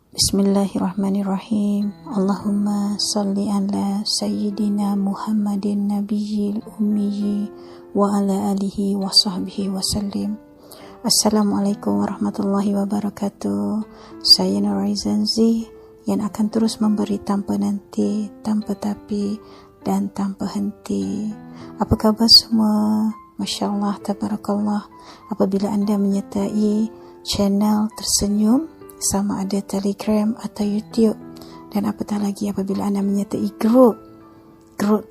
Bismillahirrahmanirrahim. Allahumma salli ala Sayyidina Muhammadin Nabiyil Ummi wa ala alihi wa sahbihi wa sallim. Assalamualaikum warahmatullahi wabarakatuh. Saya Nuraizan Z yang akan terus memberi tanpa nanti, tanpa tapi dan tanpa henti. Apa khabar semua? Masya Allah, tabarakallah. Apabila anda menyertai channel Tersenyum, sama ada Telegram atau YouTube, dan apatah lagi apabila anda menyertai grup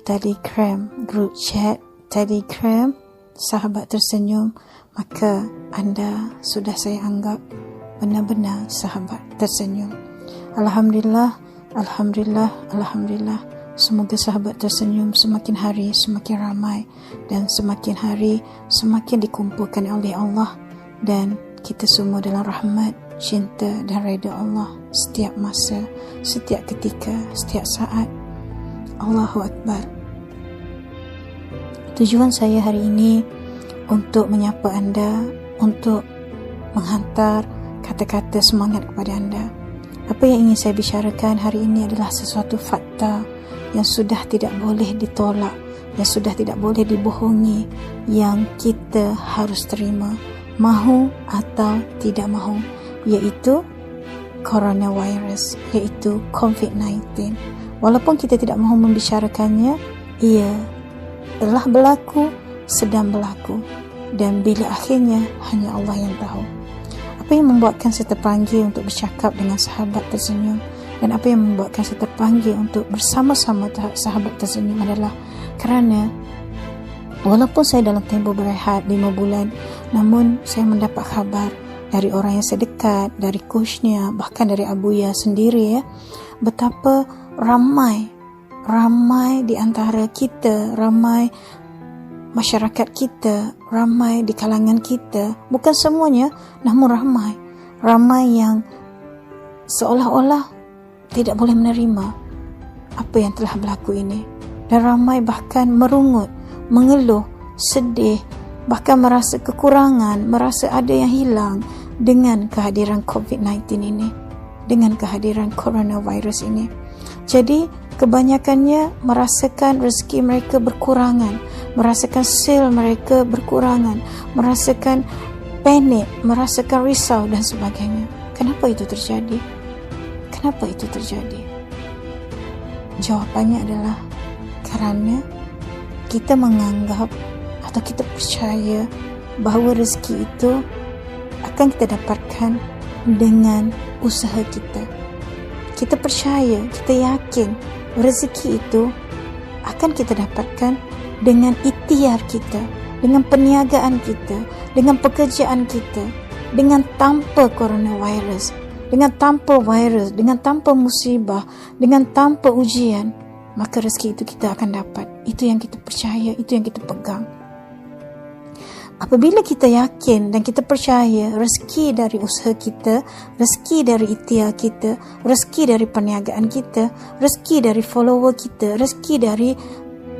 Telegram, grup chat Telegram Sahabat Tersenyum, maka anda sudah saya anggap benar-benar sahabat tersenyum. Alhamdulillah, Alhamdulillah, Alhamdulillah. Semoga sahabat tersenyum semakin hari semakin ramai, dan semakin hari semakin dikumpulkan oleh Allah, dan kita semua dalam rahmat, cinta dan redha Allah setiap masa, setiap ketika, setiap saat. Allahu Akbar. Tujuan saya hari ini untuk menyapa anda, untuk menghantar kata-kata semangat kepada anda. Apa yang ingin saya bicarakan hari ini adalah sesuatu fakta yang sudah tidak boleh ditolak, yang sudah tidak boleh dibohongi, yang kita harus terima, mahu atau tidak mahu, iaitu coronavirus, iaitu COVID-19. Walaupun kita tidak mahu membicarakannya, ia telah berlaku, sedang berlaku, dan bila akhirnya hanya Allah yang tahu. Apa yang membuatkan saya terpanggil untuk bercakap dengan sahabat tersenyum, dan apa yang membuatkan saya terpanggil untuk bersama-sama sahabat tersenyum adalah kerana walaupun saya dalam tempoh berehat 5 bulan, namun saya mendapat khabar dari orang yang saya dekat, dari coachnya, bahkan dari Abuya sendiri, betapa ramai di antara kita, ramai masyarakat kita, ramai di kalangan kita, bukan semuanya, namun ramai yang seolah-olah tidak boleh menerima apa yang telah berlaku ini, dan ramai bahkan merungut, mengeluh, sedih, bahkan merasa kekurangan, merasa ada yang hilang dengan kehadiran COVID-19 ini, dengan kehadiran coronavirus ini. Jadi kebanyakannya merasakan rezeki mereka berkurangan, merasakan sale mereka berkurangan, merasakan panik, merasakan risau dan sebagainya. Kenapa itu terjadi? Kenapa itu terjadi? Jawapannya adalah kerana kita menganggap atau kita percaya bahawa rezeki itu akan kita dapatkan dengan usaha kita. Kita percaya, kita yakin rezeki itu akan kita dapatkan dengan ikhtiar kita, dengan perniagaan kita, dengan pekerjaan kita, dengan tanpa coronavirus, dengan tanpa virus, dengan tanpa musibah, dengan tanpa ujian, maka rezeki itu kita akan dapat. Itu yang kita percaya, itu yang kita pegang. Apabila kita yakin dan kita percaya rezeki dari usaha kita, rezeki dari ikhtiar kita, rezeki dari perniagaan kita, rezeki dari follower kita, rezeki dari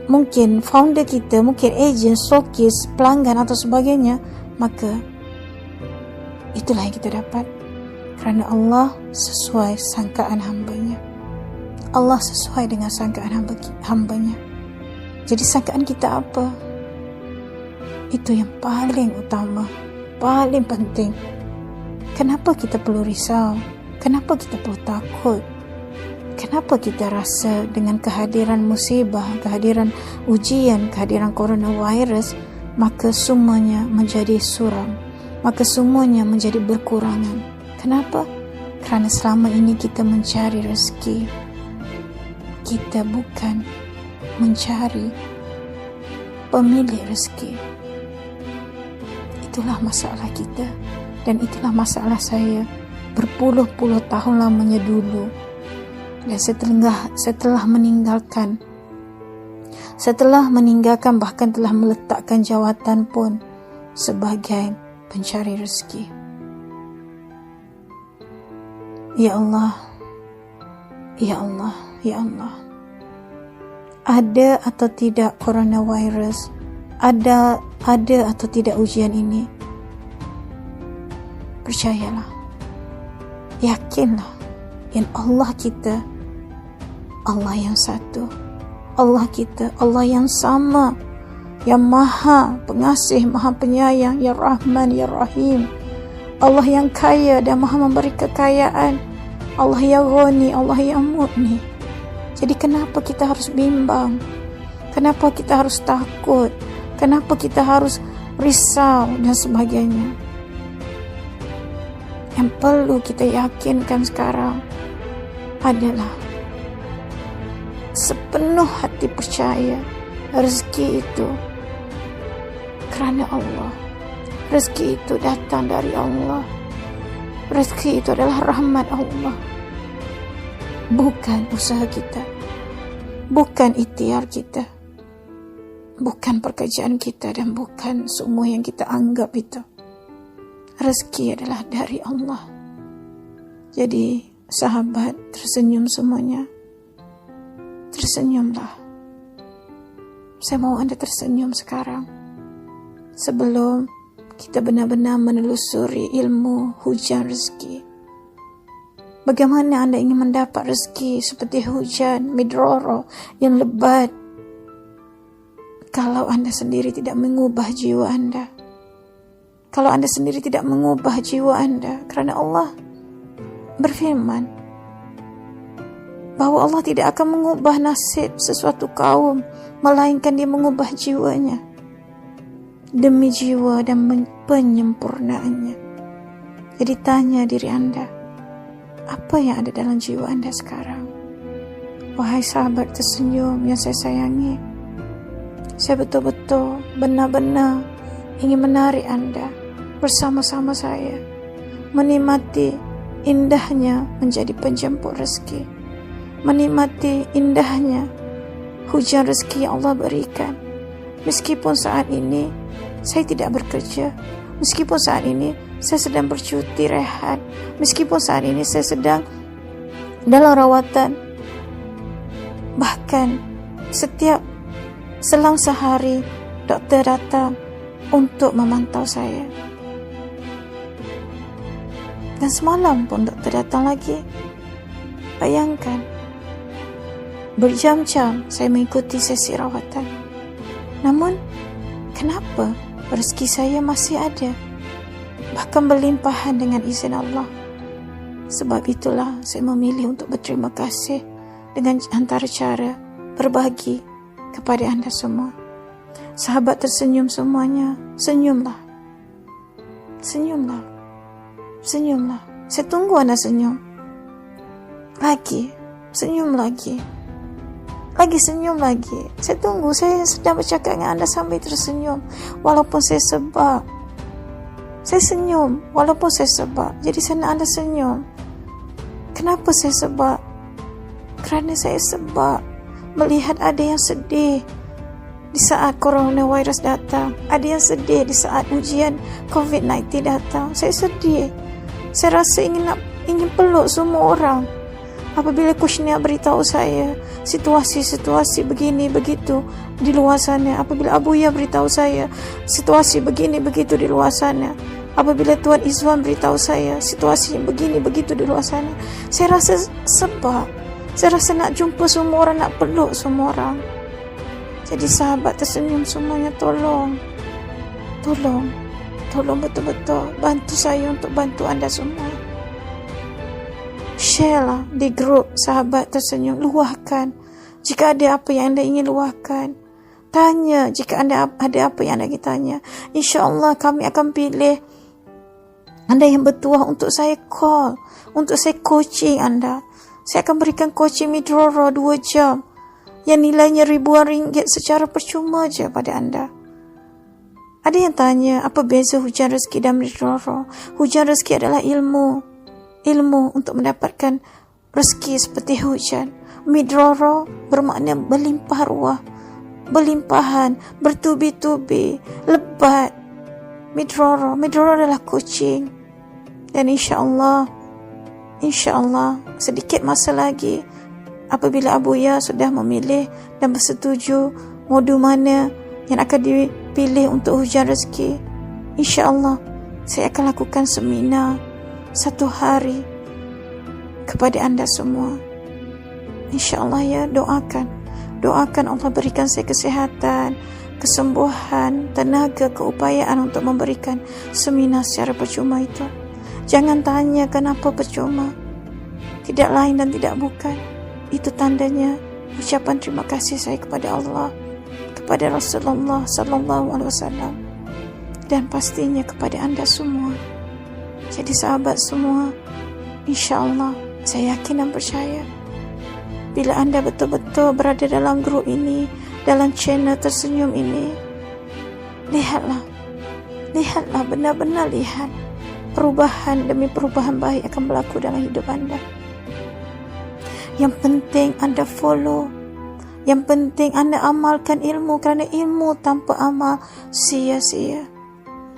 mungkin founder kita, mungkin ejen, stokis, pelanggan atau sebagainya, maka itulah yang kita dapat. Kerana Allah sesuai sangkaan hambanya. Allah sesuai dengan sangkaan hambanya. Jadi sangkaan kita apa? Itu yang paling utama, paling penting. Kenapa kita perlu risau? Kenapa kita perlu takut? Kenapa kita rasa dengan kehadiran musibah, kehadiran ujian, kehadiran coronavirus, maka semuanya menjadi suram, maka semuanya menjadi berkurangan? Kenapa? Kerana selama ini kita mencari rezeki, kita bukan mencari pemilik rezeki. Itulah masalah kita, dan itulah masalah saya berpuluh-puluh tahun lamanya dulu. Dan setelah meninggalkan bahkan telah meletakkan jawatan pun sebagai pencari rezeki. Ya Allah, Ya Allah, Ya Allah. Ada atau tidak coronavirus, ada atau tidak ujian ini, percayalah, yakinlah yang Allah kita, Allah yang satu, Allah kita, Allah yang sama, yang maha pengasih, maha penyayang, ya Rahman, ya Rahim. Allah yang kaya dan maha memberi kekayaan, Allah yang Ghani, Allah yang Mughni. Jadi kenapa kita harus bimbang? Kenapa kita harus takut? Kenapa kita harus risau dan sebagainya? Yang perlu kita yakinkan sekarang adalah sepenuh hati percaya rezeki itu kerana Allah. Rezeki itu datang dari Allah. Rezeki itu adalah rahmat Allah, bukan usaha kita, bukan ikhtiar kita, bukan pekerjaan kita, dan bukan semua yang kita anggap itu. Rezeki adalah dari Allah. Jadi sahabat, tersenyum semuanya. Tersenyumlah. Saya mau Anda tersenyum sekarang, sebelum kita benar-benar menelusuri ilmu hujan rezeki. Bagaimana Anda ingin mendapat rezeki seperti hujan midroro yang lebat kalau Anda sendiri tidak mengubah jiwa Anda? Kalau Anda sendiri tidak mengubah jiwa Anda, kerana Allah berfirman bahawa Allah tidak akan mengubah nasib sesuatu kaum, melainkan Dia mengubah jiwanya demi jiwa dan penyempurnaannya. Jadi tanya diri Anda, apa yang ada dalam jiwa Anda sekarang? Wahai sahabat tersenyum yang saya sayangi, saya betul-betul benar-benar ingin menarik Anda bersama-sama saya menikmati indahnya menjadi penjemput rezeki, menikmati indahnya hujan rezeki yang Allah berikan. Meskipun saat ini saya tidak bekerja, meskipun saat ini saya sedang bercuti rehat, meskipun saat ini saya sedang dalam rawatan, bahkan setiap selang sehari doktor datang untuk memantau saya. Dan semalam pun doktor datang lagi. Bayangkan, berjam-jam saya mengikuti sesi rawatan. Namun, kenapa rezeki saya masih ada? Bahkan berlimpahan dengan izin Allah. Sebab itulah saya memilih untuk berterima kasih dengan antara cara berbagi kepada anda semua. Sahabat tersenyum semuanya, senyumlah. Senyumlah. Senyumlah. Saya tunggu anda senyum. Lagi. Senyum lagi. Lagi senyum lagi. Saya tunggu. Saya sedang bercakap dengan anda sambil tersenyum. Walaupun saya sebab. Saya senyum. Walaupun saya sebab. Jadi saya nak anda senyum. Kenapa saya sebab? Kerana saya sebab melihat ada yang sedih di saat coronavirus datang. Ada yang sedih di saat ujian COVID-19 datang. Saya sedih. Saya rasa ingin peluk semua orang. Apabila Kusnia beritahu saya situasi-situasi begini begitu di luar sana. Apabila Abuya beritahu saya situasi begini begitu di luar sana. Apabila Tuan Izwan beritahu saya situasi begini begitu di luar sana. Saya rasa sebab. Saya rasa nak jumpa semua orang, nak peluk semua orang. Jadi sahabat tersenyum semuanya, tolong betul-betul bantu saya untuk bantu anda semua. Share lah di grup sahabat tersenyum. Luahkan jika ada apa yang anda ingin luahkan. Tanya jika anda ada apa yang anda ingin tanya. InsyaAllah kami akan pilih anda yang bertuah untuk saya call, untuk saya coaching anda. Saya akan berikan coaching midroro 2 jam yang nilainya ribuan ringgit secara percuma je pada anda. Ada yang tanya apa beza hujan rezeki dan midroro. Hujan rezeki adalah ilmu untuk mendapatkan rezeki seperti hujan. Midroro bermakna berlimpah ruah, berlimpahan, bertubi-tubi, lebat. Midroro adalah kucing. Dan insyaAllah sedikit masa lagi apabila Abuya sudah memilih dan bersetuju modu mana yang akan dipilih untuk hujan rezeki, insyaAllah saya akan lakukan seminar 1 hari kepada anda semua. InsyaAllah ya, doakan Allah berikan saya kesihatan, kesembuhan, tenaga, keupayaan untuk memberikan seminar secara percuma itu. Jangan tanya kenapa percuma. Tidak lain dan tidak bukan. Itu tandanya ucapan terima kasih saya kepada Allah, kepada Rasulullah sallallahu alaihi wasallam, dan pastinya kepada anda semua. Jadi sahabat semua, insya-Allah saya yakin dan percaya, bila anda betul-betul berada dalam grup ini, dalam channel Tersenyum ini, lihatlah, benar-benar lihat perubahan demi perubahan baik akan berlaku dalam hidup anda. Yang penting anda follow, yang penting anda amalkan ilmu, kerana ilmu tanpa amal sia-sia.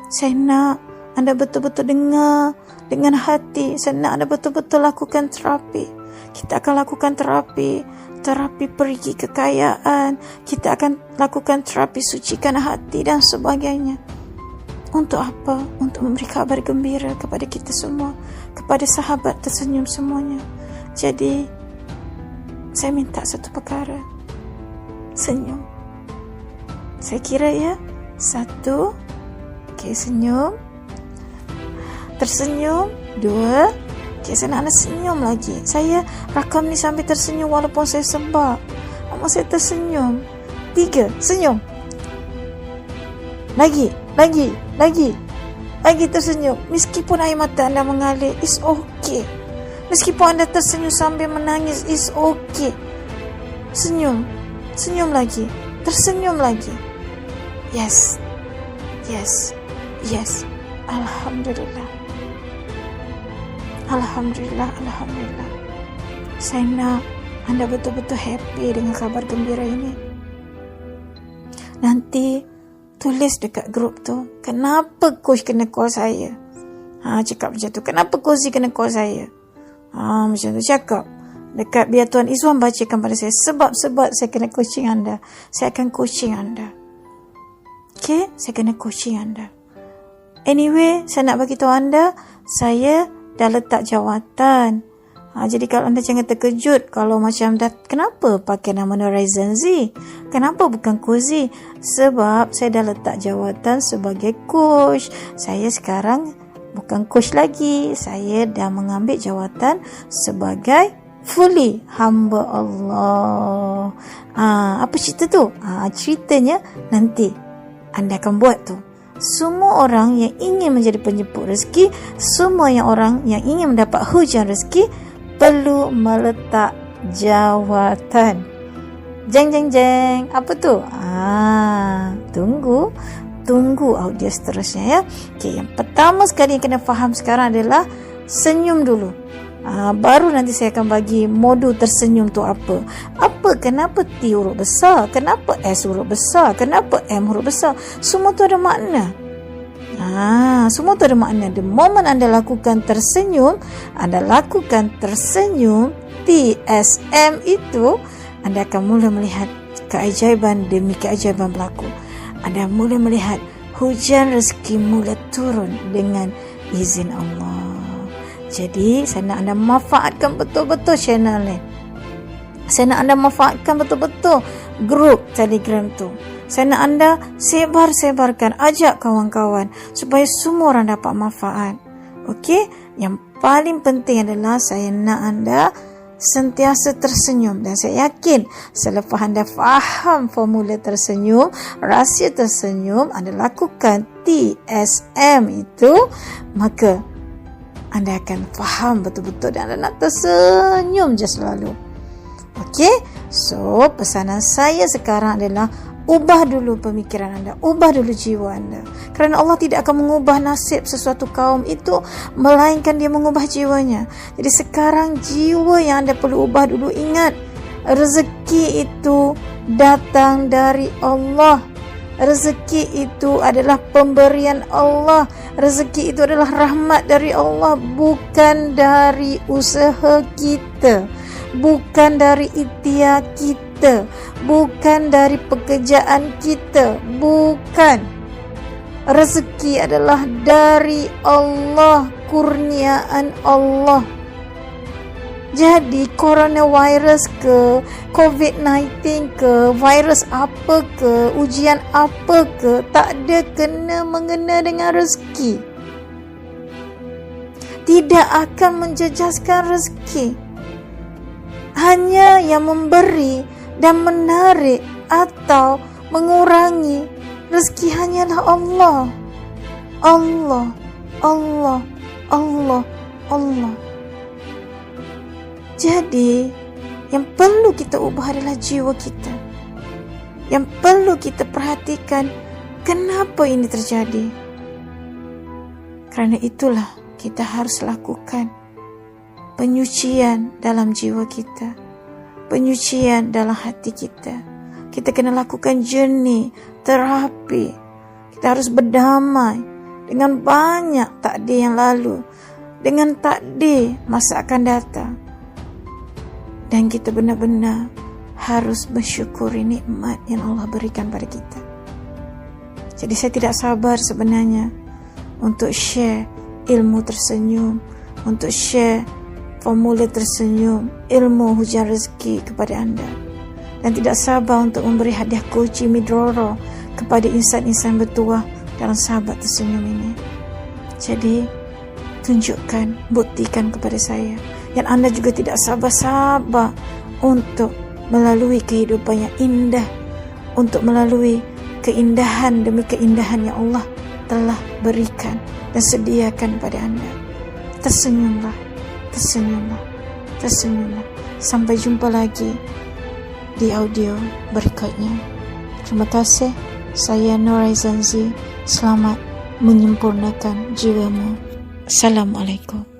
Saya nak anda betul-betul dengar dengan hati. Saya nak anda betul-betul lakukan terapi. Kita akan lakukan terapi perigi kekayaan. Kita akan lakukan terapi sucikan hati dan sebagainya. Untuk apa? Untuk memberi kabar gembira kepada kita semua, kepada sahabat Tersenyum semuanya. Jadi saya minta satu perkara, senyum. Saya kira ya, 1, okay, senyum, tersenyum, 2, okay, saya nak senyum lagi. Saya rakam ni sambil tersenyum walaupun saya sebab saya tersenyum. 3, senyum. Lagi tersenyum. Meskipun air mata anda mengalir, it's okay. Meskipun anda tersenyum sambil menangis, it's okay. Senyum lagi, tersenyum lagi. Yes. Alhamdulillah. Saya nak anda betul-betul happy dengan kabar gembira ini. Nanti tulis dekat grup tu, kenapa coach kena call saya? Cakap macam tu. Kenapa coach kena call saya? Macam tu cakap. Dekat biar Tuan Izwan bacakan pada saya sebab saya kena coaching anda. Saya akan coaching anda. Okay, saya kena coaching anda. Anyway, saya nak bagi tahu anda, saya dah letak jawatan. Jadi kalau anda jangan terkejut kalau macam dah, kenapa pakai nama Horizon Z? Kenapa bukan Cozy? Sebab saya dah letak jawatan sebagai coach. Saya sekarang bukan coach lagi. Saya dah mengambil jawatan sebagai fully hamba Allah. Apa cerita tu? Ceritanya nanti anda akan buat tu. Semua orang yang ingin menjadi penjemput rezeki, semua orang yang ingin mendapat hujan rezeki, perlu meletak jawatan. Jeng. Apa tu? Tunggu audio seterusnya ya. Okay, yang pertama sekali yang kena faham sekarang adalah senyum dulu. Baru nanti saya akan bagi modul tersenyum tu apa. Kenapa T huruf besar? Kenapa S huruf besar? Kenapa M huruf besar? Semua tu ada makna. Semua tu ada makna. The moment anda lakukan tersenyum TSM itu, anda akan mula melihat keajaiban demi keajaiban berlaku. Anda mula melihat hujan rezeki mula turun dengan izin Allah. Jadi saya nak anda manfaatkan betul-betul channel ni. Saya nak anda manfaatkan betul-betul grup Telegram tu. Saya nak anda sebarkan, ajak kawan-kawan supaya semua orang dapat manfaat. Okey? Yang paling penting adalah saya nak anda sentiasa tersenyum, dan saya yakin selepas anda faham formula tersenyum, rahsia tersenyum, anda lakukan TSM itu, maka anda akan faham betul-betul dan anda nak tersenyum je selalu. Okey? So, pesanan saya sekarang adalah ubah dulu pemikiran anda, ubah dulu jiwa anda. Kerana Allah tidak akan mengubah nasib sesuatu kaum itu, melainkan dia mengubah jiwanya. Jadi sekarang jiwa yang anda perlu ubah dulu. Ingat, rezeki itu datang dari Allah. Rezeki itu adalah pemberian Allah. Rezeki itu adalah rahmat dari Allah, bukan dari usaha kita, bukan dari ikhtiar kita, bukan dari pekerjaan kita, bukan. Rezeki adalah dari Allah, kurniaan Allah. Jadi coronavirus ke, COVID-19 ke, virus apa ke, ujian apa ke, tak ada kena mengena dengan rezeki. Tidak akan menjejaskan rezeki. Hanya yang memberi dan menarik atau mengurangi rezeki hanyalah Allah. Allah, Allah, Allah, Allah. Jadi, yang perlu kita ubah adalah jiwa kita. Yang perlu kita perhatikan, kenapa ini terjadi? Kerana itulah kita harus lakukan penyucian dalam jiwa kita, penyucian dalam hati kita. Kita kena lakukan jernih, terapi. Kita harus berdamai dengan banyak takdir yang lalu, dengan takdir masa akan datang. Dan kita benar-benar harus bersyukuri nikmat yang Allah berikan pada kita. Jadi saya tidak sabar sebenarnya untuk share ilmu tersenyum, untuk share formula tersenyum, ilmu hujan rezeki kepada anda. Dan tidak sabar untuk memberi hadiah kunci Midroro kepada insan-insan bertuah dalam sahabat tersenyum ini. Jadi tunjukkan, buktikan kepada saya. Dan anda juga tidak sabar-sabar untuk melalui kehidupan yang indah, untuk melalui keindahan demi keindahan yang Allah telah berikan dan sediakan pada anda. Tersenyumlah, tersenyumlah, tersenyumlah. Sampai jumpa lagi di audio berikutnya. Terima kasih. Saya Nur Aizanzi. Selamat menyempurnakan jiwamu. Assalamualaikum.